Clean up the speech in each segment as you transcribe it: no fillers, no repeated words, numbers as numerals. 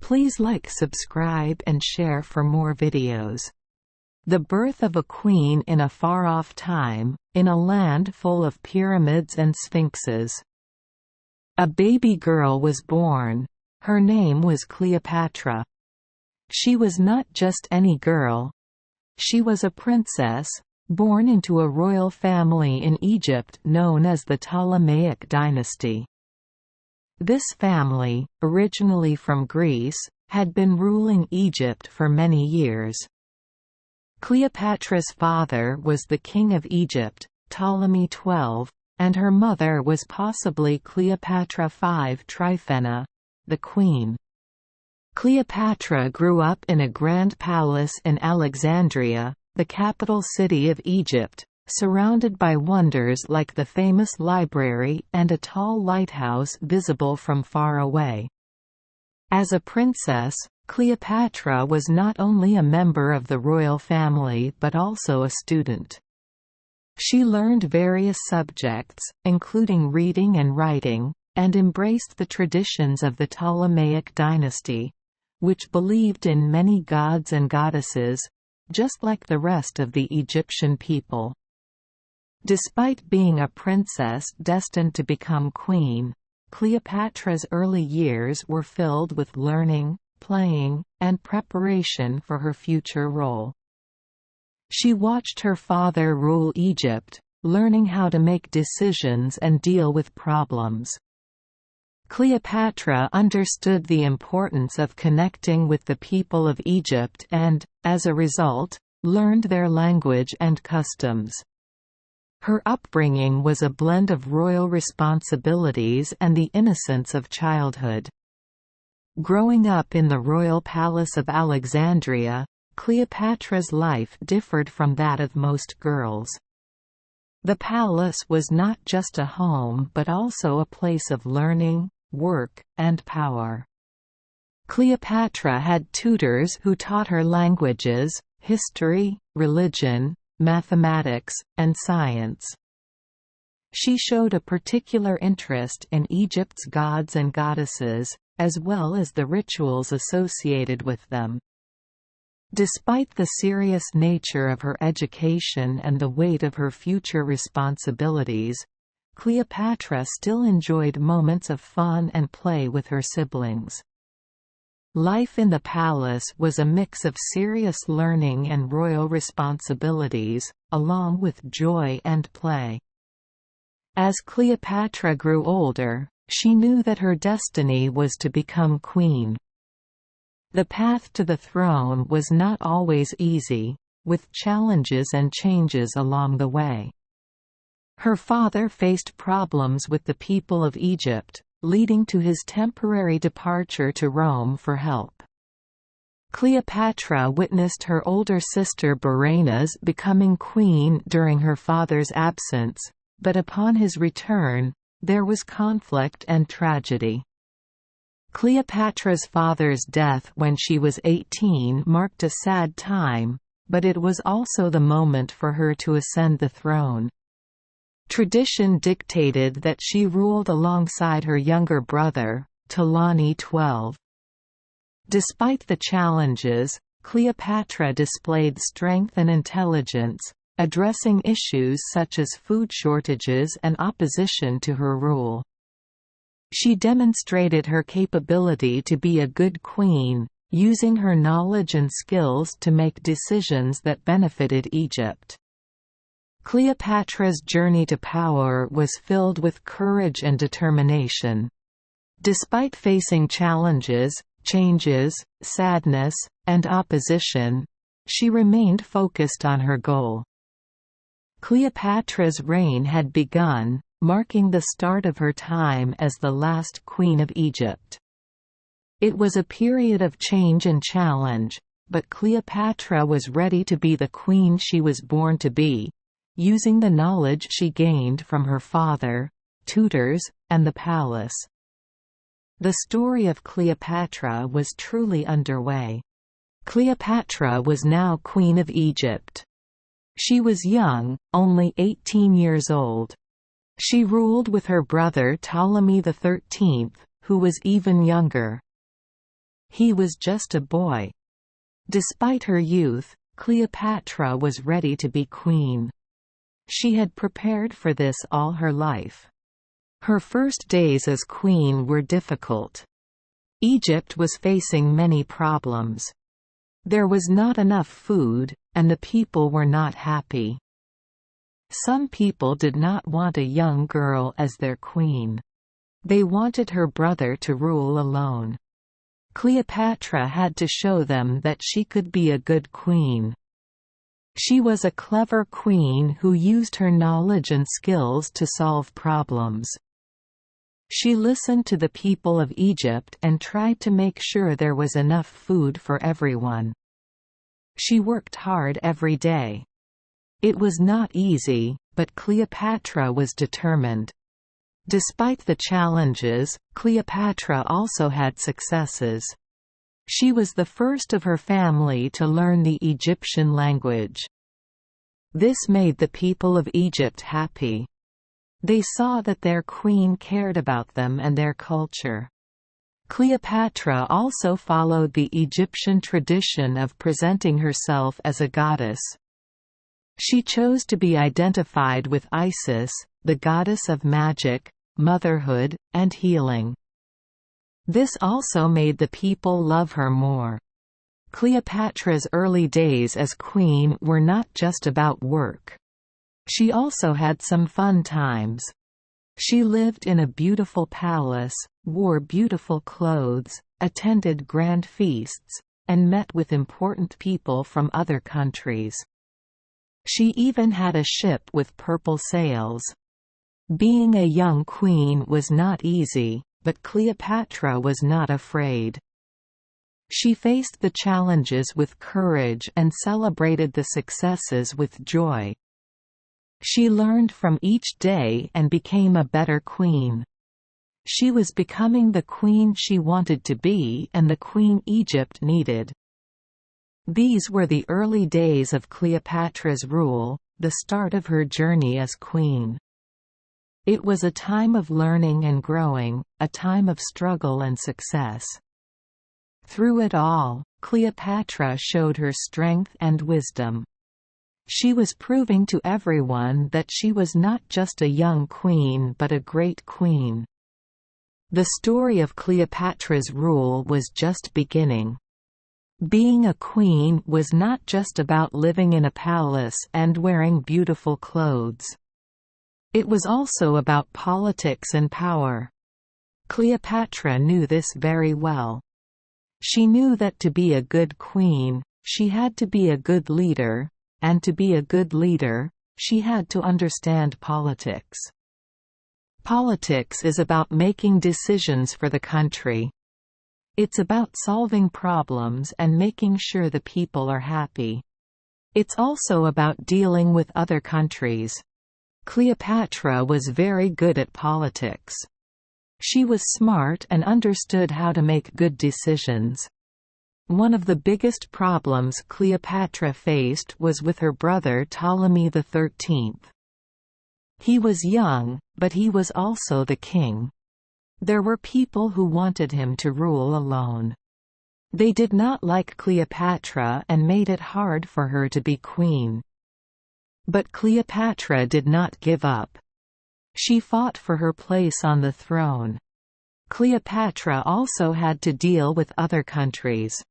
Please like, subscribe and share for more videos. The birth of a queen in a far-off time, in a land full of pyramids and sphinxes. A baby girl was born. Her name was Cleopatra. She was not just any girl. She was a princess, born into a royal family in Egypt known as the Ptolemaic dynasty. This family, originally from Greece, had been ruling Egypt for many years. Cleopatra's father was the king of Egypt, Ptolemy XII, and her mother was possibly Cleopatra V Tryphena, the queen. Cleopatra grew up in a grand palace in Alexandria, the capital city of Egypt, surrounded by wonders like the famous library and a tall lighthouse visible from far away. As a princess, Cleopatra was not only a member of the royal family but also a student. She learned various subjects, including reading and writing, and embraced the traditions of the Ptolemaic dynasty, which believed in many gods and goddesses, just like the rest of the Egyptian people. Despite being a princess destined to become queen, Cleopatra's early years were filled with learning, playing, and preparation for her future role. She watched her father rule Egypt, learning how to make decisions and deal with problems. Cleopatra understood the importance of connecting with the people of Egypt and, as a result, learned their language and customs. Her upbringing was a blend of royal responsibilities and the innocence of childhood. Growing up in the royal palace of Alexandria, Cleopatra's life differed from that of most girls. The palace was not just a home but also a place of learning, work, and power. Cleopatra had tutors who taught her languages, history, religion, mathematics, and science. She showed a particular interest in Egypt's gods and goddesses, as well as the rituals associated with them. Despite the serious nature of her education and the weight of her future responsibilities, Cleopatra still enjoyed moments of fun and play with her siblings. Life in the palace was a mix of serious learning and royal responsibilities, along with joy and play. As Cleopatra grew older, she knew that her destiny was to become queen. The path to the throne was not always easy, with challenges and changes along the way. Her father faced problems with the people of Egypt, leading to his temporary departure to Rome for help. Cleopatra witnessed her older sister Berenice becoming queen during her father's absence, but upon his return, there was conflict and tragedy. Cleopatra's father's death when she was 18 marked a sad time, but it was also the moment for her to ascend the throne. Tradition dictated that she ruled alongside her younger brother, Ptolemy XII. Despite the challenges, Cleopatra displayed strength and intelligence, addressing issues such as food shortages and opposition to her rule. She demonstrated her capability to be a good queen, using her knowledge and skills to make decisions that benefited Egypt. Cleopatra's journey to power was filled with courage and determination. Despite facing challenges, changes, sadness, and opposition, she remained focused on her goal. Cleopatra's reign had begun, marking the start of her time as the last queen of Egypt. It was a period of change and challenge, but Cleopatra was ready to be the queen she was born to be, using the knowledge she gained from her father, tutors, and the palace. The story of Cleopatra was truly underway. Cleopatra was now Queen of Egypt. She was young, only 18 years old. She ruled with her brother Ptolemy XIII, who was even younger. He was just a boy. Despite her youth, Cleopatra was ready to be queen. She had prepared for this all her life. Her first days as queen were difficult. Egypt was facing many problems. There was not enough food, and the people were not happy. Some people did not want a young girl as their queen. They wanted her brother to rule alone. Cleopatra had to show them that she could be a good queen. She was a clever queen who used her knowledge and skills to solve problems. She listened to the people of Egypt and tried to make sure there was enough food for everyone. She worked hard every day. It was not easy, but Cleopatra was determined. Despite the challenges, Cleopatra also had successes. She was the first of her family to learn the Egyptian language. This made the people of Egypt happy. They saw that their queen cared about them and their culture. Cleopatra also followed the Egyptian tradition of presenting herself as a goddess. She chose to be identified with Isis, the goddess of magic, motherhood, and healing. This also made the people love her more. Cleopatra's early days as queen were not just about work. She also had some fun times. She lived in a beautiful palace, wore beautiful clothes, attended grand feasts, and met with important people from other countries. She even had a ship with purple sails. Being a young queen was not easy, but Cleopatra was not afraid. She faced the challenges with courage and celebrated the successes with joy. She learned from each day and became a better queen. She was becoming the queen she wanted to be and the queen Egypt needed. These were the early days of Cleopatra's rule, the start of her journey as queen. It was a time of learning and growing, a time of struggle and success. Through it all, Cleopatra showed her strength and wisdom. She was proving to everyone that she was not just a young queen but a great queen. The story of Cleopatra's rule was just beginning. Being a queen was not just about living in a palace and wearing beautiful clothes. It was also about politics and power. Cleopatra knew this very well. She knew that to be a good queen, she had to be a good leader, and to be a good leader, she had to understand politics. Politics is about making decisions for the country. It's about solving problems and making sure the people are happy. It's also about dealing with other countries. Cleopatra was very good at politics. She was smart and understood how to make good decisions. One of the biggest problems Cleopatra faced was with her brother Ptolemy XIII. He was young, but he was also the king. There were people who wanted him to rule alone. They did not like Cleopatra and made it hard for her to be queen. But Cleopatra did not give up. She fought for her place on the throne. Cleopatra also had to deal with other countries.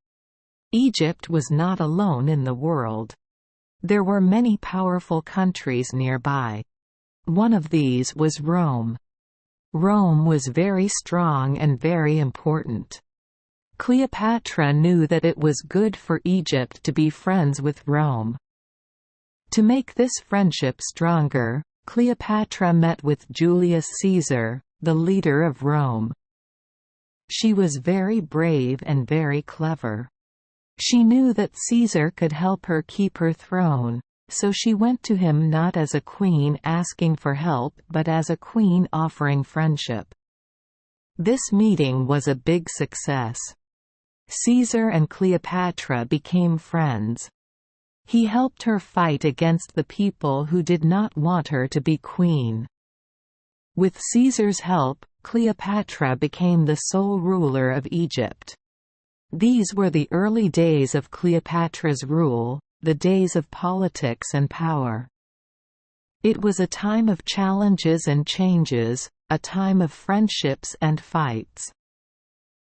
Egypt was not alone in the world. There were many powerful countries nearby. One of these was Rome. Rome was very strong and very important. Cleopatra knew that it was good for Egypt to be friends with Rome. To make this friendship stronger, Cleopatra met with Julius Caesar, the leader of Rome. She was very brave and very clever. She knew that Caesar could help her keep her throne, so she went to him not as a queen asking for help but as a queen offering friendship. This meeting was a big success. Caesar and Cleopatra became friends. He helped her fight against the people who did not want her to be queen. With Caesar's help, Cleopatra became the sole ruler of Egypt. These were the early days of Cleopatra's rule, the days of politics and power. It was a time of challenges and changes, a time of friendships and fights.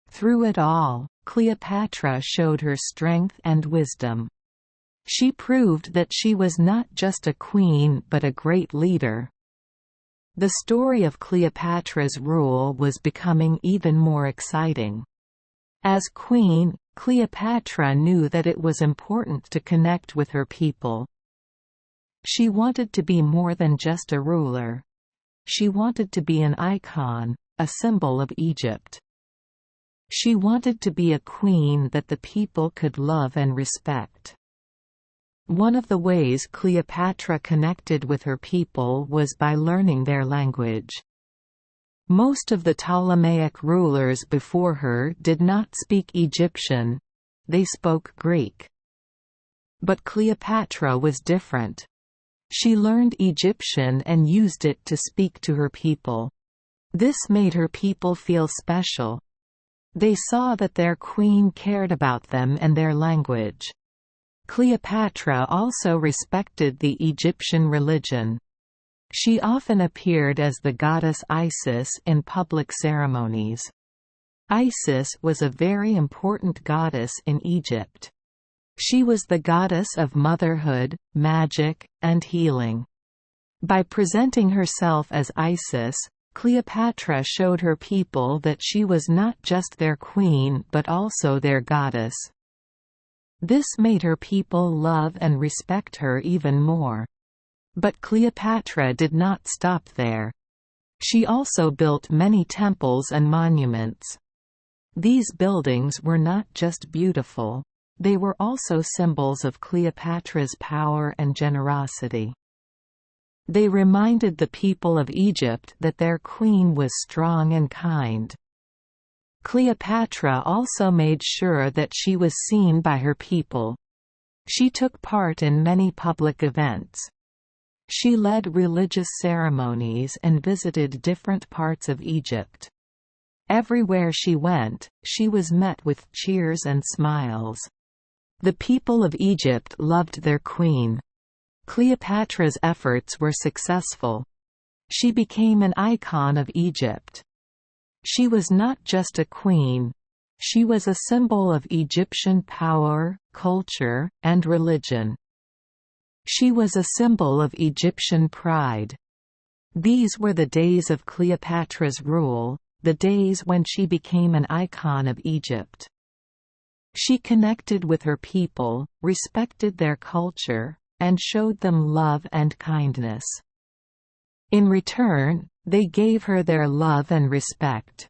Through it all, Cleopatra showed her strength and wisdom. She proved that she was not just a queen but a great leader. The story of Cleopatra's rule was becoming even more exciting. As queen, Cleopatra knew that it was important to connect with her people. She wanted to be more than just a ruler. She wanted to be an icon, a symbol of Egypt. She wanted to be a queen that the people could love and respect. One of the ways Cleopatra connected with her people was by learning their language. Most of the Ptolemaic rulers before her did not speak Egyptian; they spoke Greek. But Cleopatra was different. She learned Egyptian and used it to speak to her people. This made her people feel special. They saw that their queen cared about them and their language. Cleopatra also respected the Egyptian religion. She often appeared as the goddess Isis in public ceremonies. Isis was a very important goddess in Egypt. She was the goddess of motherhood, magic, and healing. By presenting herself as Isis, Cleopatra showed her people that she was not just their queen but also their goddess. This made her people love and respect her even more. But Cleopatra did not stop there. She also built many temples and monuments. These buildings were not just beautiful. They were also symbols of Cleopatra's power and generosity. They reminded the people of Egypt that their queen was strong and kind. Cleopatra also made sure that she was seen by her people. She took part in many public events. She led religious ceremonies and visited different parts of Egypt. Everywhere she went, she was met with cheers and smiles. The people of Egypt loved their queen. Cleopatra's efforts were successful. She became an icon of Egypt. She was not just a queen. She was a symbol of Egyptian power, culture, and religion. She was a symbol of Egyptian pride. These were the days of Cleopatra's rule, the days when she became an icon of Egypt. She connected with her people, respected their culture, and showed them love and kindness. In return, they gave her their love and respect.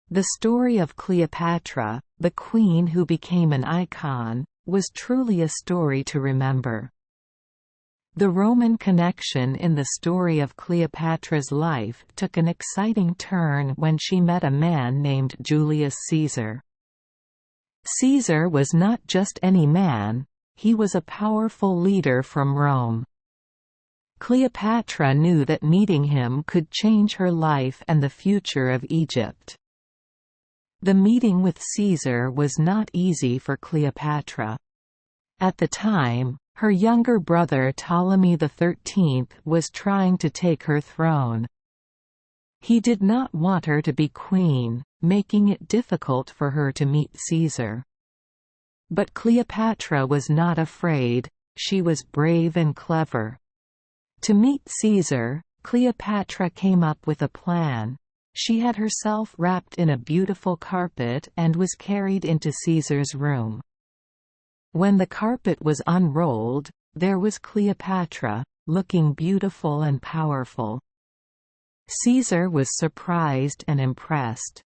The story of Cleopatra, the queen who became an icon, was truly a story to remember. The Roman connection in the story of Cleopatra's life took an exciting turn when she met a man named Julius Caesar. Caesar was not just any man, he was a powerful leader from Rome. Cleopatra knew that meeting him could change her life and the future of Egypt. The meeting with Caesar was not easy for Cleopatra. At the time, her younger brother Ptolemy XIII was trying to take her throne. He did not want her to be queen, making it difficult for her to meet Caesar. But Cleopatra was not afraid, she was brave and clever. To meet Caesar, Cleopatra came up with a plan. She had herself wrapped in a beautiful carpet and was carried into Caesar's room. When the carpet was unrolled, there was Cleopatra, looking beautiful and powerful. Caesar was surprised and impressed.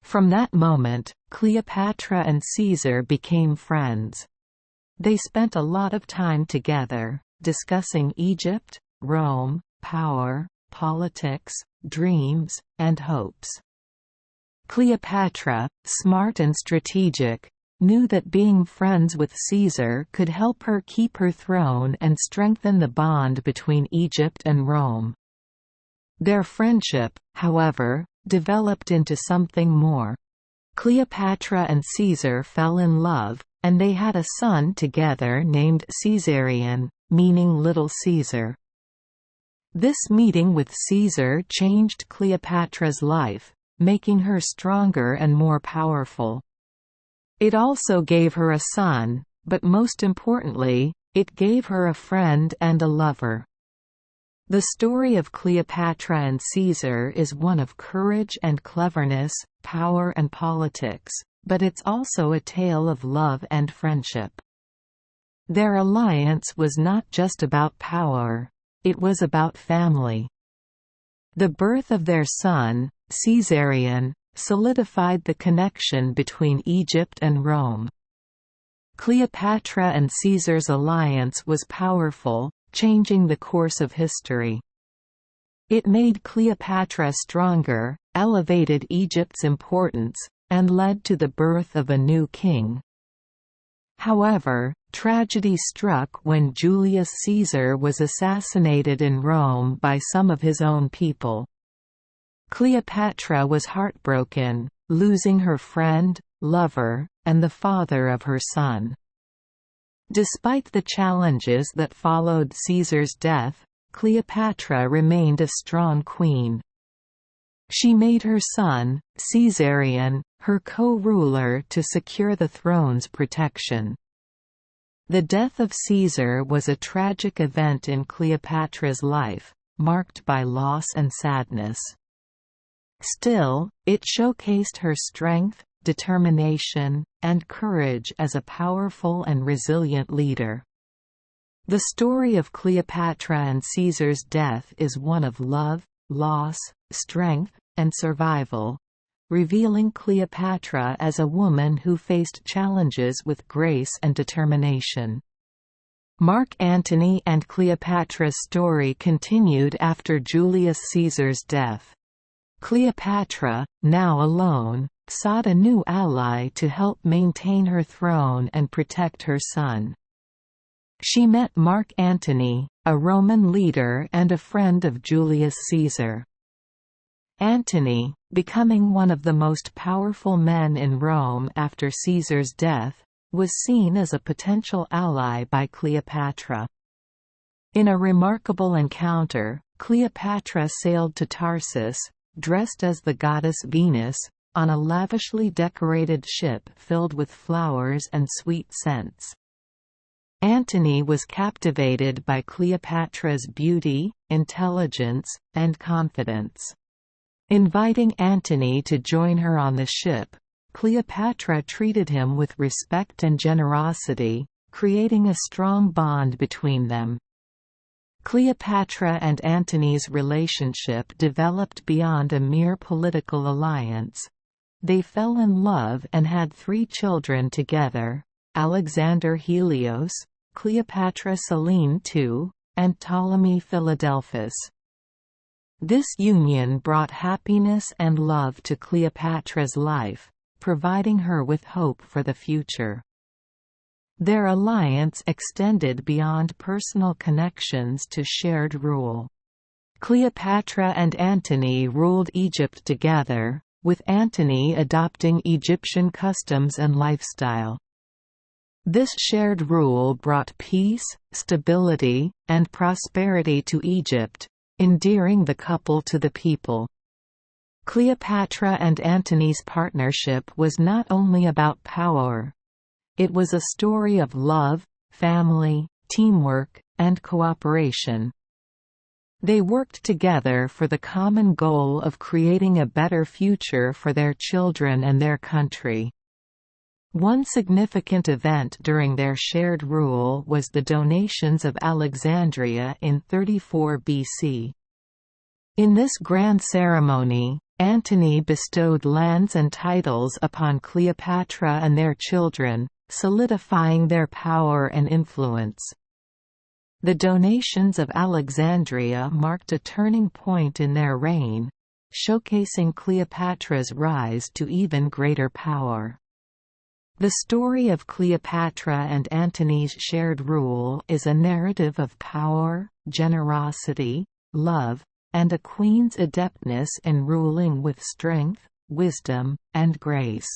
From that moment, Cleopatra and Caesar became friends. They spent a lot of time together, discussing Egypt, Rome, power, politics, dreams, and hopes. Cleopatra, smart and strategic, knew that being friends with Caesar could help her keep her throne and strengthen the bond between Egypt and Rome. Their friendship, however, developed into something more. Cleopatra and Caesar fell in love, and they had a son together named Caesarion, meaning Little Caesar. This meeting with Caesar changed Cleopatra's life, making her stronger and more powerful. It also gave her a son, but most importantly, it gave her a friend and a lover. The story of Cleopatra and Caesar is one of courage and cleverness, power and politics, but it's also a tale of love and friendship. Their alliance was not just about power, it was about family. The birth of their son, Caesarion, solidified the connection between Egypt and Rome. Cleopatra and Caesar's alliance was powerful, changing the course of history. It made Cleopatra stronger, elevated Egypt's importance, and led to the birth of a new king. However, tragedy struck when Julius Caesar was assassinated in Rome by some of his own people. Cleopatra was heartbroken, losing her friend, lover, and the father of her son. Despite the challenges that followed Caesar's death, Cleopatra remained a strong queen. She made her son, Caesarion, her co-ruler to secure the throne's protection. The death of Caesar was a tragic event in Cleopatra's life, marked by loss and sadness. Still, it showcased her strength, determination, and courage as a powerful and resilient leader. The story of Cleopatra and Caesar's death is one of love, loss, strength, and survival, revealing Cleopatra as a woman who faced challenges with grace and determination. Mark Antony and Cleopatra's story continued after Julius Caesar's death. Cleopatra, now alone, sought a new ally to help maintain her throne and protect her son. She met Mark Antony, a Roman leader and a friend of Julius Caesar. Antony, becoming one of the most powerful men in Rome after Caesar's death, was seen as a potential ally by Cleopatra. In a remarkable encounter, Cleopatra sailed to Tarsus, dressed as the goddess Venus, on a lavishly decorated ship filled with flowers and sweet scents. Antony was captivated by Cleopatra's beauty, intelligence, and confidence. Inviting Antony to join her on the ship, Cleopatra treated him with respect and generosity, creating a strong bond between them. Cleopatra and Antony's relationship developed beyond a mere political alliance. They fell in love and had 3 children together: Alexander Helios, Cleopatra Selene II, and Ptolemy Philadelphus. This union brought happiness and love to Cleopatra's life, providing her with hope for the future. Their alliance extended beyond personal connections to shared rule. Cleopatra and Antony ruled Egypt together, with Antony adopting Egyptian customs and lifestyle. This shared rule brought peace, stability, and prosperity to Egypt, endearing the couple to the people. Cleopatra and Antony's partnership was not only about power. It was a story of love, family, teamwork, and cooperation. They worked together for the common goal of creating a better future for their children and their country. One significant event during their shared rule was the donations of Alexandria in 34 BC. In this grand ceremony, Antony bestowed lands and titles upon Cleopatra and their children, solidifying their power and influence. The donations of Alexandria marked a turning point in their reign, showcasing Cleopatra's rise to even greater power. The story of Cleopatra and Antony's shared rule is a narrative of power, generosity, love, and a queen's adeptness in ruling with strength, wisdom, and grace.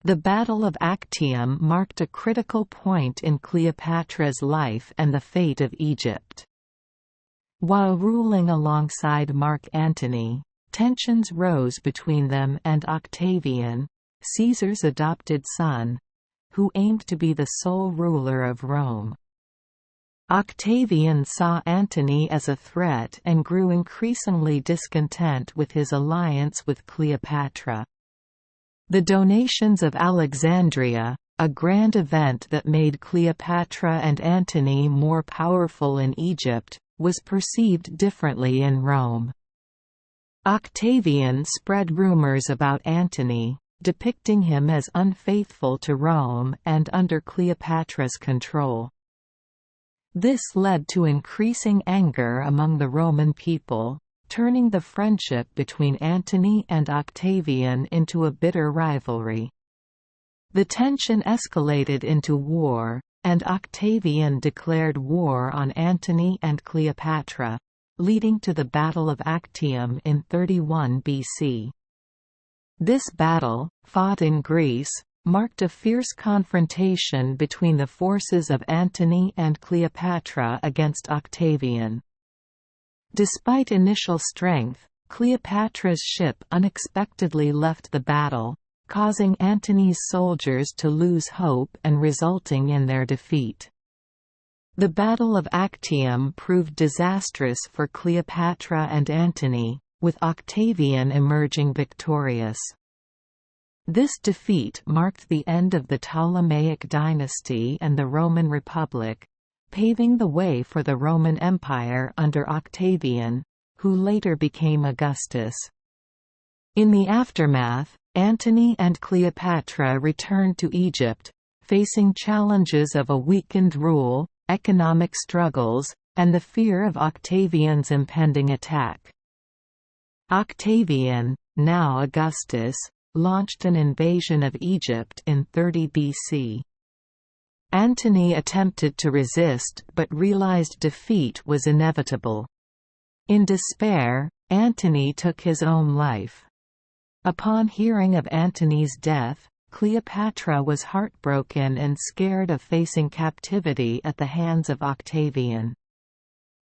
The Battle of Actium marked a critical point in Cleopatra's life and the fate of Egypt. While ruling alongside Mark Antony, tensions rose between them and Octavian, Caesar's adopted son, who aimed to be the sole ruler of Rome. Octavian saw Antony as a threat and grew increasingly discontent with his alliance with Cleopatra. The donations of Alexandria, a grand event that made Cleopatra and Antony more powerful in Egypt, was perceived differently in Rome. Octavian spread rumors about Antony, depicting him as unfaithful to Rome and under Cleopatra's control. This led to increasing anger among the Roman people, turning the friendship between Antony and Octavian into a bitter rivalry. The tension escalated into war, and Octavian declared war on Antony and Cleopatra, leading to the Battle of Actium in 31 BC. This battle, fought in Greece, marked a fierce confrontation between the forces of Antony and Cleopatra against Octavian. Despite initial strength, Cleopatra's ship unexpectedly left the battle, causing Antony's soldiers to lose hope and resulting in their defeat. The Battle of Actium proved disastrous for Cleopatra and Antony, with Octavian emerging victorious. This defeat marked the end of the Ptolemaic dynasty and the Roman Republic, paving the way for the Roman Empire under Octavian, who later became Augustus. In the aftermath, Antony and Cleopatra returned to Egypt, facing challenges of a weakened rule, economic struggles, and the fear of Octavian's impending attack. Octavian, now Augustus, launched an invasion of Egypt in 30 BC. Antony attempted to resist but realized defeat was inevitable. In despair, Antony took his own life. Upon hearing of Antony's death, Cleopatra was heartbroken and scared of facing captivity at the hands of Octavian.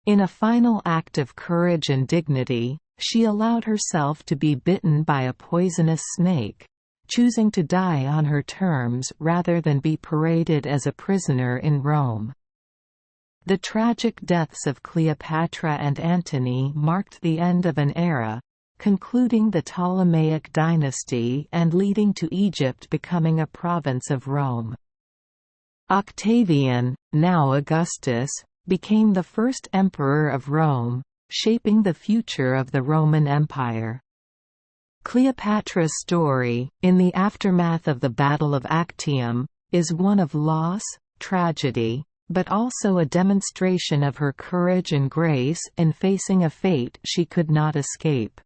In a final act of courage and dignity, she allowed herself to be bitten by a poisonous snake, choosing to die on her terms rather than be paraded as a prisoner in Rome. The tragic deaths of Cleopatra and Antony marked the end of an era, concluding the Ptolemaic dynasty and leading to Egypt becoming a province of Rome. Octavian, now Augustus, became the first emperor of Rome, shaping the future of the Roman Empire. Cleopatra's story, in the aftermath of the Battle of Actium, is one of loss, tragedy, but also a demonstration of her courage and grace in facing a fate she could not escape.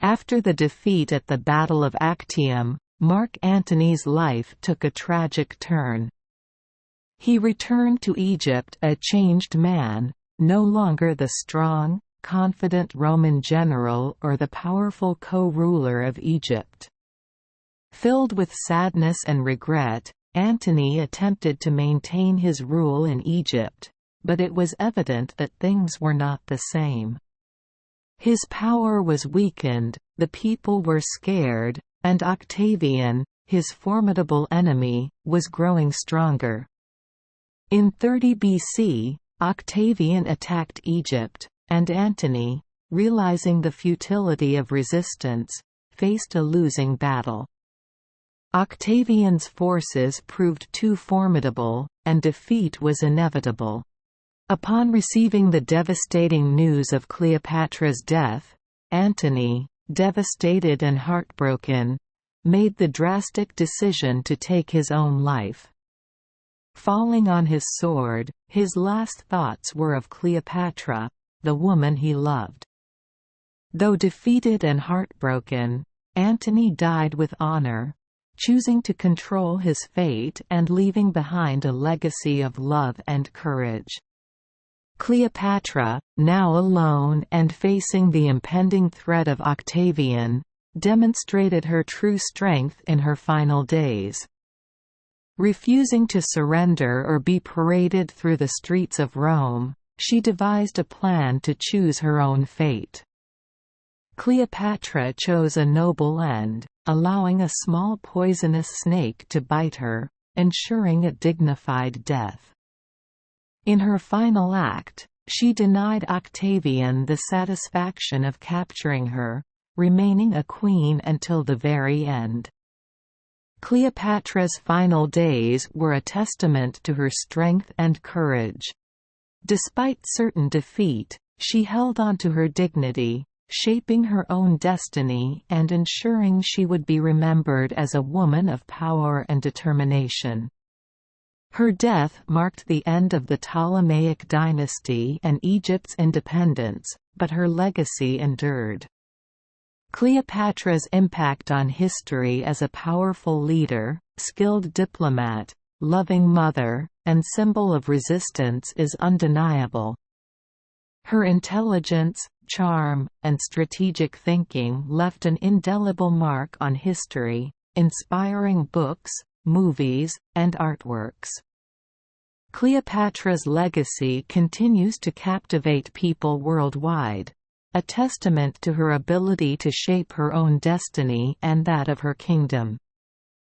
After the defeat at the Battle of Actium, Mark Antony's life took a tragic turn. He returned to Egypt a changed man, no longer the strong, confident Roman general or the powerful co-ruler of Egypt. Filled with sadness and regret, Antony attempted to maintain his rule in Egypt, but it was evident that things were not the same. His power was weakened, the people were scared, and Octavian, his formidable enemy, was growing stronger. In 30 BC, Octavian attacked Egypt, and Antony, realizing the futility of resistance, faced a losing battle. Octavian's forces proved too formidable, and defeat was inevitable. Upon receiving the devastating news of Cleopatra's death, Antony, devastated and heartbroken, made the drastic decision to take his own life. Falling on his sword, his last thoughts were of Cleopatra, the woman he loved. Though defeated and heartbroken, Antony died with honor, choosing to control his fate and leaving behind a legacy of love and courage. Cleopatra, now alone and facing the impending threat of Octavian, demonstrated her true strength in her final days. Refusing to surrender or be paraded through the streets of Rome, she devised a plan to choose her own fate. Cleopatra chose a noble end, allowing a small poisonous snake to bite her, ensuring a dignified death. In her final act, she denied Octavian the satisfaction of capturing her, remaining a queen until the very end. Cleopatra's final days were a testament to her strength and courage. Despite certain defeat, she held on to her dignity, shaping her own destiny and ensuring she would be remembered as a woman of power and determination. Her death marked the end of the Ptolemaic dynasty and Egypt's independence, but her legacy endured. Cleopatra's impact on history as a powerful leader, skilled diplomat, loving mother, and symbol of resistance is undeniable. Her intelligence, charm, and strategic thinking left an indelible mark on history, inspiring books, movies, and artworks. Cleopatra's legacy continues to captivate people worldwide, a testament to her ability to shape her own destiny and that of her kingdom.